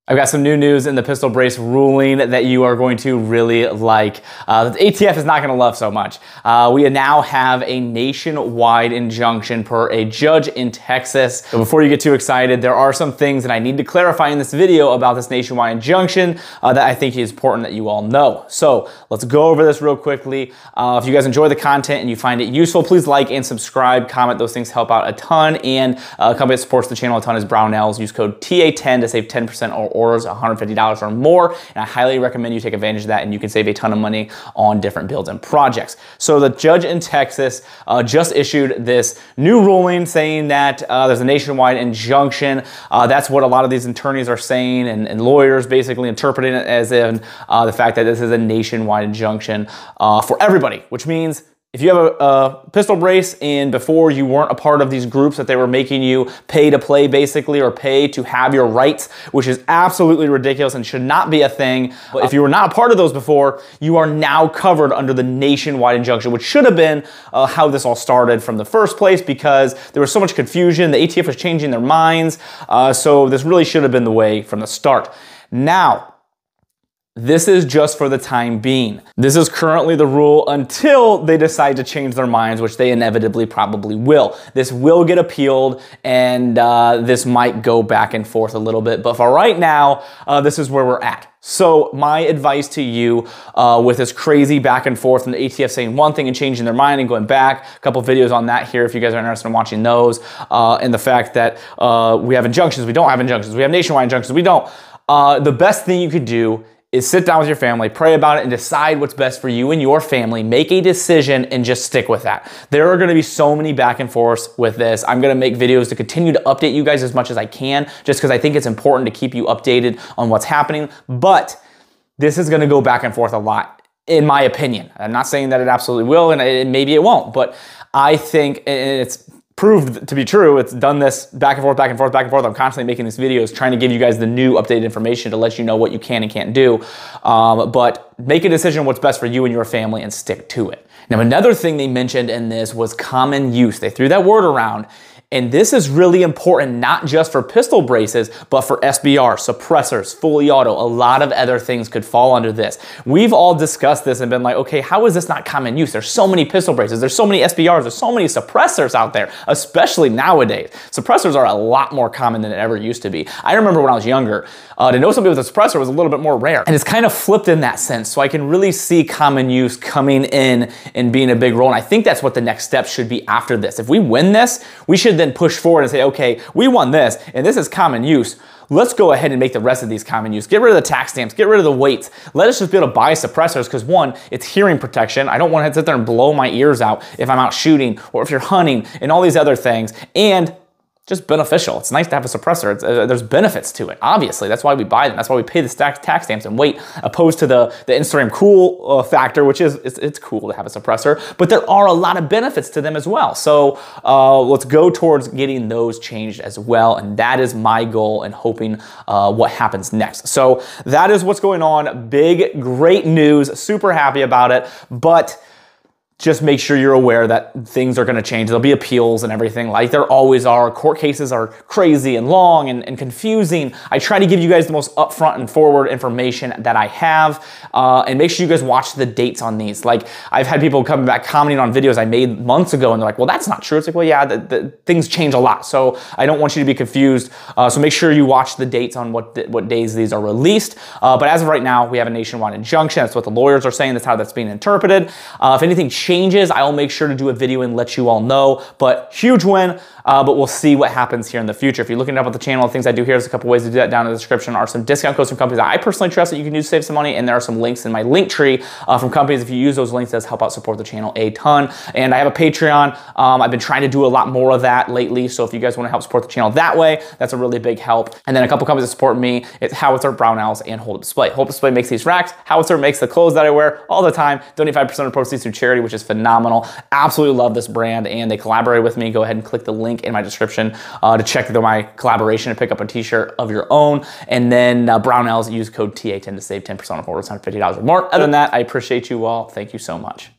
I've got some new news in the pistol brace ruling that you are going to really like. That the ATF is not going to love so much. We now have a nationwide injunction per a judge in Texas. So before you get too excited, there are some things that I need to clarify in this video about this nationwide injunction that I think is important that you all know. So let's go over this real quickly. If you guys enjoy the content and you find it useful, please like and subscribe, comment. Those things help out a ton. And a company that supports the channel a ton is Brownells. Use code TA10 to save 10% or orders $150 or more, and I highly recommend you take advantage of that, and you can save a ton of money on different builds and projects. So the judge in Texas just issued this new ruling saying that there's a nationwide injunction. That's what a lot of these attorneys are saying, and lawyers basically interpreting it as in the fact that this is a nationwide injunction for everybody, which means if you have a pistol brace and before you weren't a part of these groups that they were making you pay to play basically, or pay to have your rights, which is absolutely ridiculous and should not be a thing. But if you were not a part of those before, you are now covered under the nationwide injunction, which should have been how this all started from the first place, because there was so much confusion. The ATF was changing their minds. So this really should have been the way from the start. Now, this is just for the time being. This is currently the rule until they decide to change their minds, which they inevitably probably will. This will get appealed, and this might go back and forth a little bit. But for right now, this is where we're at. So my advice to you with this crazy back and forth and the ATF saying one thing and changing their mind and going back, a couple videos on that here if you guys are interested in watching those, and the fact that we have injunctions, we don't have injunctions, we have nationwide injunctions, we don't. The best thing you could do is sit down with your family, pray about it, and decide what's best for you and your family. Make a decision and just stick with that. There are gonna be so many back and forths with this. I'm gonna make videos to continue to update you guys as much as I can, just because I think it's important to keep you updated on what's happening. But this is gonna go back and forth a lot, in my opinion. I'm not saying that it absolutely will, and maybe it won't, but I think it's proved to be true. It's done this back and forth, back and forth, back and forth. I'm constantly making these videos trying to give you guys the new updated information to let you know what you can and can't do. But make a decision what's best for you and your family and stick to it. Now, another thing they mentioned in this was common use. They threw that word around. And this is really important, not just for pistol braces, but for SBR, suppressors, fully auto. A lot of other things could fall under this. We've all discussed this and been like, okay, how is this not common use? There's so many pistol braces, there's so many SBRs, there's so many suppressors out there, especially nowadays. Suppressors are a lot more common than it ever used to be. I remember when I was younger, to know somebody with a suppressor was a little bit more rare. And it's kind of flipped in that sense. So I can really see common use coming in and being a big role. And I think that's what the next step should be after this. If we win this, we should then push forward and say, okay, we won this, and this is common use. Let's go ahead and make the rest of these common use. Get rid of the tax stamps, get rid of the weights. Let us just be able to buy suppressors, because one, it's hearing protection. I don't want to sit there and blow my ears out if I'm out shooting or if you're hunting and all these other things. And just beneficial. It's nice to have a suppressor. There's benefits to it, obviously. That's why we buy them. That's why we pay the tax stamps and weight, opposed to the Instagram cool factor, which is, it's cool to have a suppressor, but there are a lot of benefits to them as well. So let's go towards getting those changed as well. And that is my goal and hoping what happens next. So that is what's going on. Big, great news. Super happy about it. But just make sure you're aware that things are gonna change. There'll be appeals and everything, like there always are. Court cases are crazy and long and confusing. I try to give you guys the most upfront and forward information that I have, and make sure you guys watch the dates on these. Like, I've had people coming back commenting on videos I made months ago, and they're like, well, that's not true. It's like, well, yeah, things change a lot. So I don't want you to be confused. So make sure you watch the dates on what days these are released. But as of right now, we have a nationwide injunction. That's what the lawyers are saying. That's how that's being interpreted. If anything changes, I'll make sure to do a video and let you all know. But huge win, but we'll see what happens here in the future. If you're looking up at the channel, the things I do here, there's a couple ways to do that down in the description. Are some discount codes from companies that I personally trust that you can use to save some money, and there are some links in my link tree from companies. If you use those links, it does help out support the channel a ton. And I have a Patreon. I've been trying to do a lot more of that lately, so if you guys want to help support the channel that way, that's a really big help. And then a couple companies that support me, it's Howitzer, Brownells, and Hold Up Display. Hold Up Display makes these racks. Howitzer makes the clothes that I wear all the time. Donate 5% of proceeds to charity, which is phenomenal. Absolutely love this brand, and they collaborate with me. Go ahead and click the link in my description to check my collaboration and pick up a t-shirt of your own. And then Brownells, use code TA10 to save 10% off orders, $150 or more. Other than that, I appreciate you all. Thank you so much.